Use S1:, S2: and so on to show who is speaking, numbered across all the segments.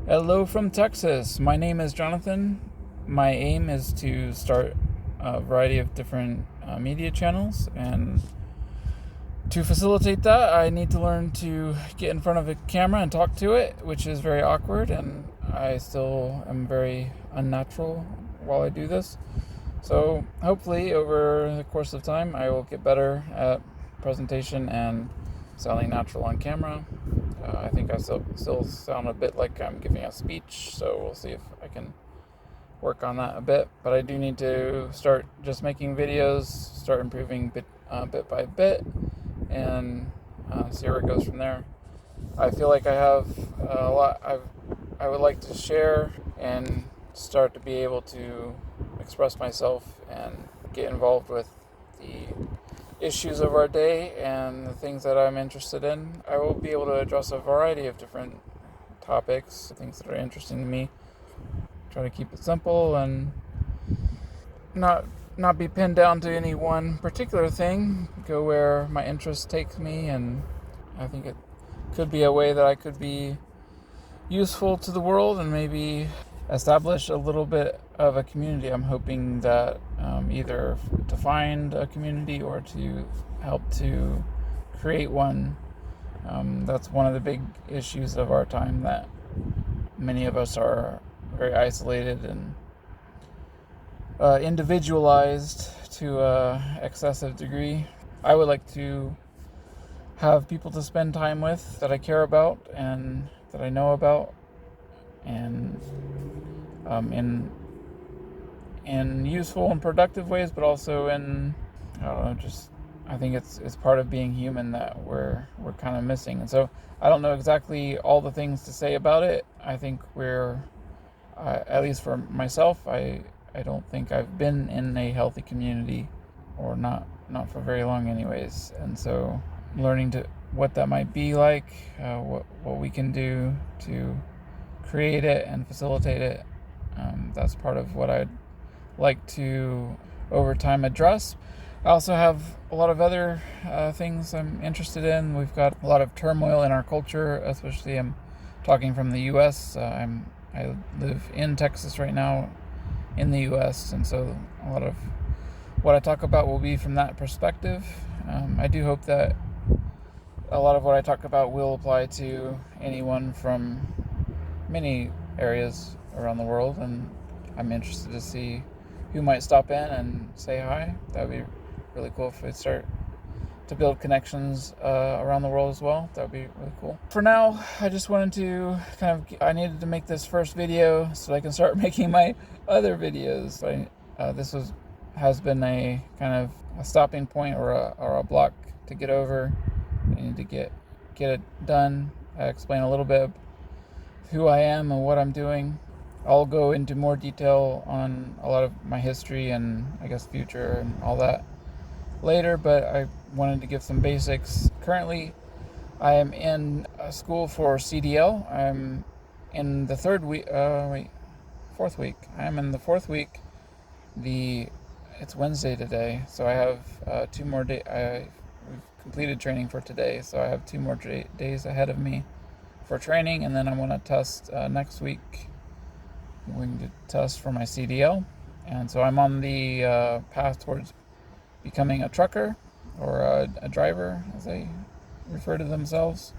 S1: Hello from Texas. My name is Jonathan. My aim is to start a variety of different media channels, and to facilitate that, I need to learn to get in front of a camera and talk to it, which is very awkward, and I still am very unnatural while I do this. So hopefully over the course of time, I will get better at presentation and sounding natural on camera. I think I still sound a bit like I'm giving a speech, so we'll see if I can work on that a bit. But I do need to start just making videos, start improving bit by bit, and see where it goes from there. I feel like I have a lot I would like to share and start to be able to express myself and get involved with the issues of our day and the things that I'm interested in. I will be able to address a variety of different topics, things that are interesting to me. Try to keep it simple and not be pinned down to any one particular thing. Go where my interest takes me, and I think it could be a way that I could be useful to the world and maybe establish a little bit of a community. I'm hoping that either to find a community or to help to create one. That's one of the big issues of our time, that many of us are very isolated and individualized to an excessive degree. I would like to have people to spend time with that I care about and that I know about, and in useful and productive ways, but also in, I don't know, just I think it's part of being human that we're kind of missing. And so I don't know exactly all the things to say about it. I think we're at least for myself, I don't think I've been in a healthy community, or not for very long anyways. And so learning to what that might be like, what we can do to create it and facilitate it, that's part of what I'd like to over time address. I also have a lot of other things I'm interested in. We've got a lot of turmoil in our culture, especially I'm talking from the US. I live in Texas right now in the US, and so a lot of what I talk about will be from that perspective. I do hope that a lot of what I talk about will apply to anyone from many areas around the world, and I'm interested to see who might stop in and say hi. That would be really cool if we start to build connections around the world as well. That would be really cool. For now, I just wanted to I needed to make this first video so I can start making my other videos. This has been a kind of a stopping point or a block to get over. I need to get it done. I explain a little bit of who I am and what I'm doing. I'll go into more detail on a lot of my history and I guess future and all that later, but I wanted to give some basics. Currently, I am in a school for CDL. I'm in the fourth week. I'm in the fourth week. It's Wednesday today, so I have 2 more days. We've completed training for today, so I have 2 more days ahead of me for training, and then I want to test next week. I'm going to test for my CDL, and so I'm on the path towards becoming a trucker, or a driver, as they refer to themselves.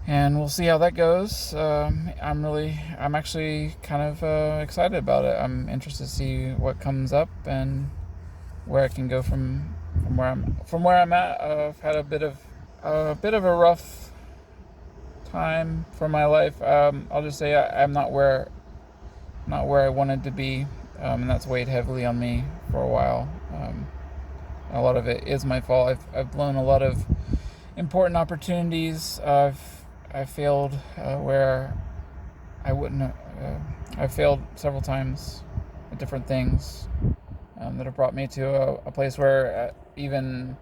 S1: And we'll see how that goes. I'm actually kind of excited about it. I'm interested to see what comes up and where I can go from where I'm at. I've had a bit of a rough time for my life. I'll just say I'm not where I wanted to be, and that's weighed heavily on me for a while. A lot of it is my fault. I've blown a lot of important opportunities. I've failed where I wouldn't have. I've failed several times at different things that have brought me to a place where even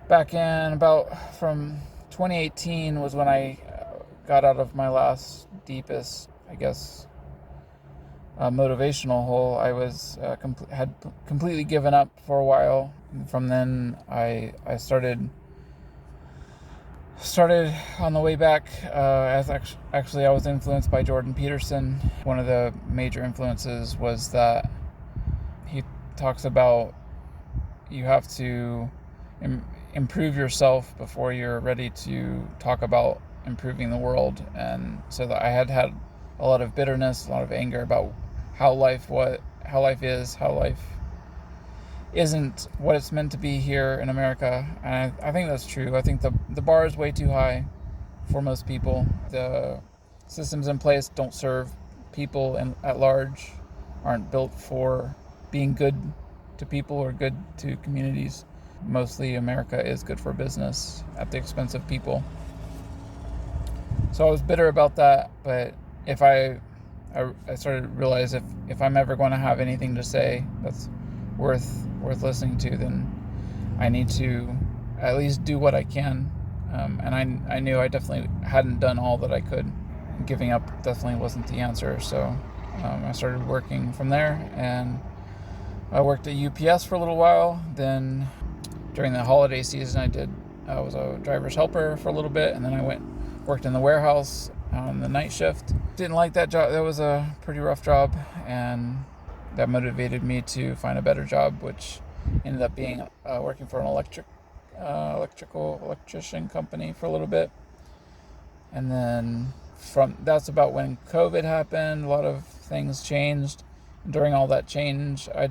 S1: back in about from 2018 was when I got out of my last deepest, I guess, motivational hole. I was had completely given up for a while. And from then, I started Started on the way back, as actually I was influenced by Jordan Peterson. One of the major influences was that he talks about you have to improve yourself before you're ready to talk about improving the world. And so that I had a lot of bitterness, a lot of anger about how life isn't what it's meant to be here in America. And I think that's true. I think the bar is way too high for most people. The systems in place don't serve people at large, aren't built for being good to people or good to communities. Mostly America is good for business at the expense of people. So I was bitter about that, but if I started to realize if I'm ever going to have anything to say that's worth listening to, then I need to at least do what I can. And I knew I definitely hadn't done all that I could. Giving up definitely wasn't the answer. So I started working from there, and I worked at UPS for a little while. Then during the holiday season, I was a driver's helper for a little bit, and then I worked in the warehouse on the night shift. Didn't like that job. That was a pretty rough job, and that motivated me to find a better job, which ended up being working for an electrician company for a little bit. And then that's about when COVID happened. A lot of things changed. And during all that change, I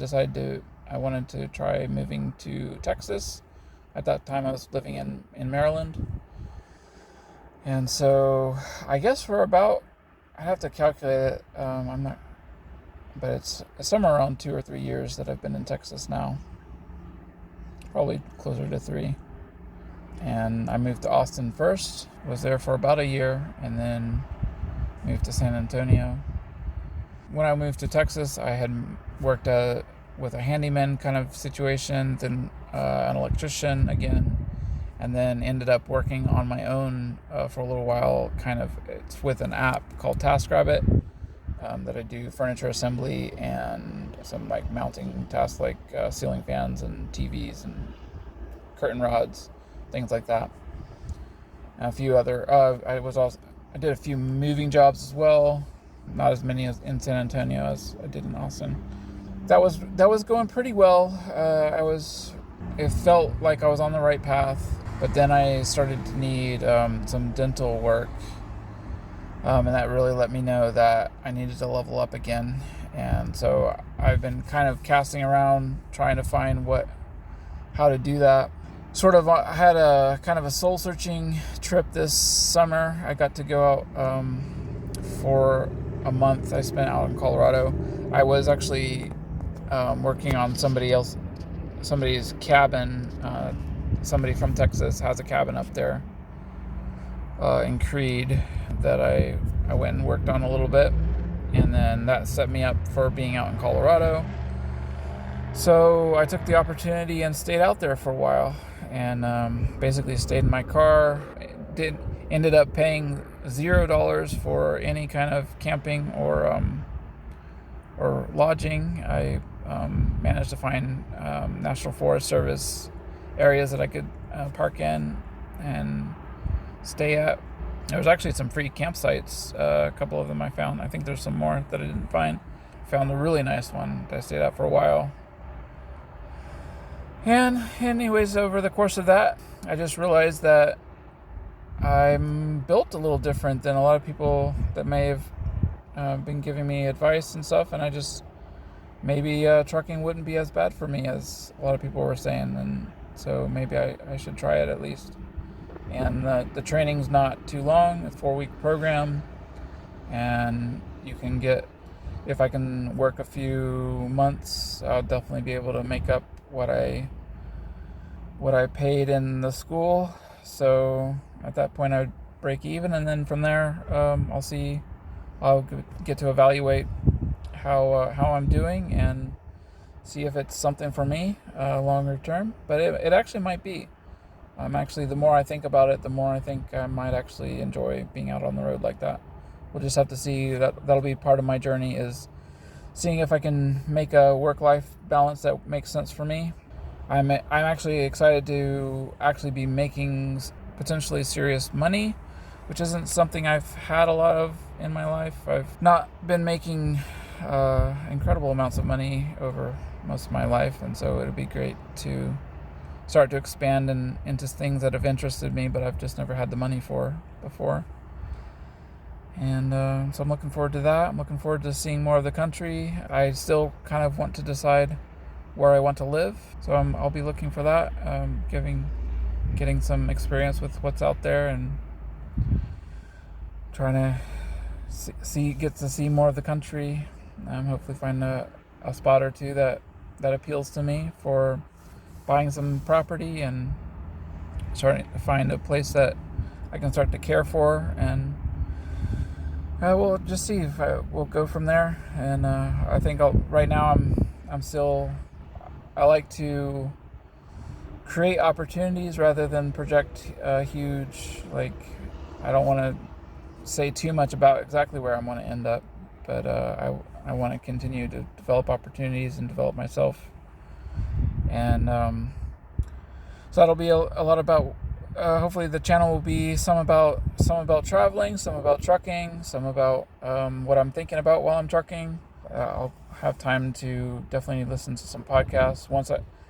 S1: wanted to try moving to Texas. At that time, I was living in Maryland. And so I guess for about, I have to calculate it. I'm not, but it's somewhere around 2 or 3 years that I've been in Texas now. Probably closer to 3. And I moved to Austin first, was there for about a year, and then moved to San Antonio. When I moved to Texas, I had worked with a handyman kind of situation, then an electrician again, and then ended up working on my own for a little while. It's with an app called TaskRabbit that I do furniture assembly and some like mounting tasks like ceiling fans and TVs and curtain rods, things like that. And a few other. I did a few moving jobs as well. Not as many as in San Antonio as I did in Austin. That was going pretty well. It felt like I was on the right path, but then I started to need some dental work, and that really let me know that I needed to level up again. And so I've been kind of casting around, trying to find how to do that. I had a kind of a soul-searching trip this summer. I got to go out for a month. I spent out in Colorado. I was actually working on somebody's cabin. Somebody from Texas has a cabin up there in Creed that I went and worked on a little bit, and then that set me up for being out in Colorado. So I took the opportunity and stayed out there for a while, and basically stayed in my car. Ended up paying $0 for any kind of camping or lodging. I managed to find National Forest Service areas that I could park in and stay at. There was actually some free campsites. A couple of them I found. I think there's some more that I didn't find. Found a really nice one that I stayed at for a while. And anyways, over the course of that, I just realized that I'm built a little different than a lot of people that may have been giving me advice and stuff, and I just maybe trucking wouldn't be as bad for me as a lot of people were saying, and so maybe I should try it at least. And the training's not too long. It's a 4-week program, and you can if I can work a few months, I'll definitely be able to make up what I paid in the school. So at that point I'd break even, and then from there I'll get to evaluate how I'm doing and see if it's something for me longer term. But it actually might be. The more I think about it, the more I think I might actually enjoy being out on the road like that. We'll just have to see. That'll be part of my journey, is seeing if I can make a work-life balance that makes sense for me. I'm actually excited to actually be making potentially serious money, which isn't something I've had a lot of in my life. I've not been making incredible amounts of money over most of my life, and so it'd be great to start to expand into things that have interested me, but I've just never had the money for before. And so I'm looking forward to that. I'm looking forward to seeing more of the country. I still kind of want to decide where I want to live, so I'll be looking for that, getting some experience with what's out there, and trying to get to see more of the country. Hopefully find a spot or two that appeals to me for buying some property, and starting to find a place that I can start to care for, and we'll just see if we'll go from there. And I think right now I'm still, I like to create opportunities rather than project huge, like, I don't want to say too much about exactly where I want to end up, but I want to continue to develop opportunities and develop myself. And so that'll be a lot about, hopefully the channel will be some about traveling, some about trucking, some about what I'm thinking about while I'm trucking. I'll have time to definitely listen to some podcasts.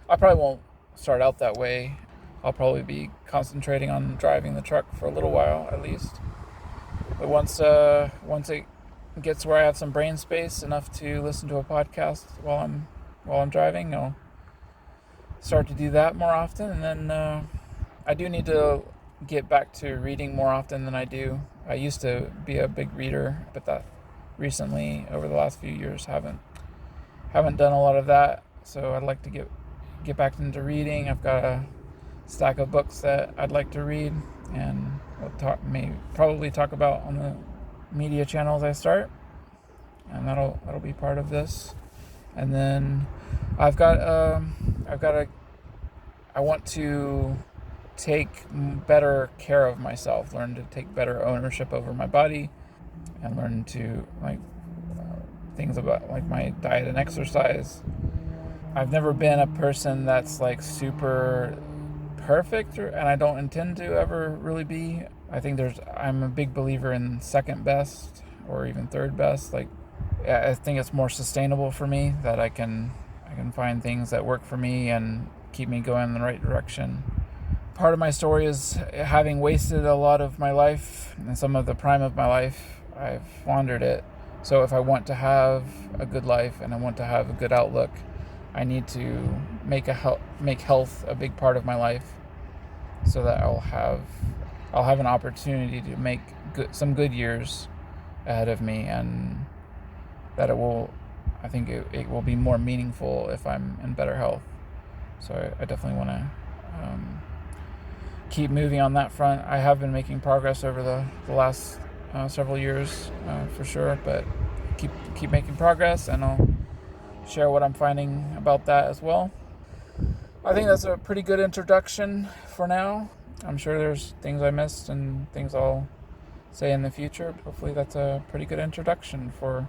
S1: I probably won't start out that way. I'll probably be concentrating on driving the truck for a little while at least. But once it gets where I have some brain space enough to listen to a podcast while I'm driving, I'll start to do that more often. And then I do need to get back to reading more often than I do. I used to be a big reader, but that recently, over the last few years, haven't done a lot of that. So I'd like to get back into reading. I've got a stack of books that I'd like to read, and I'll probably talk about on the media channels I start, and that'll be part of this. And then I want to take better care of myself, learn to take better ownership over my body, and learn to things about like my diet and exercise. I've never been a person that's like super perfect, and I don't intend to ever really be. I think I'm a big believer in second best or even third best. Like, I think it's more sustainable for me that I can find things that work for me and keep me going in the right direction. Part of my story is having wasted a lot of my life, and some of the prime of my life, I've squandered it. So if I want to have a good life and I want to have a good outlook, I need to make health a big part of my life, so that I'll have an opportunity to make some good years ahead of me, and that I think it will be more meaningful if I'm in better health. So I definitely want to keep moving on that front. I have been making progress over the last several years, for sure, but keep making progress, and I'll share what I'm finding about that as well. I think that's a pretty good introduction for now. I'm sure there's things I missed and things I'll say in the future. Hopefully that's a pretty good introduction for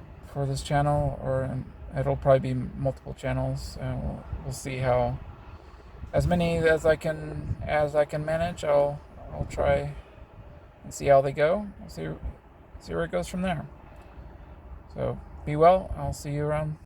S1: this channel, or it'll probably be multiple channels. We'll see how, as many as I can manage. I'll try and see how they go. I'll see where it goes from there. So be well. I'll see you around.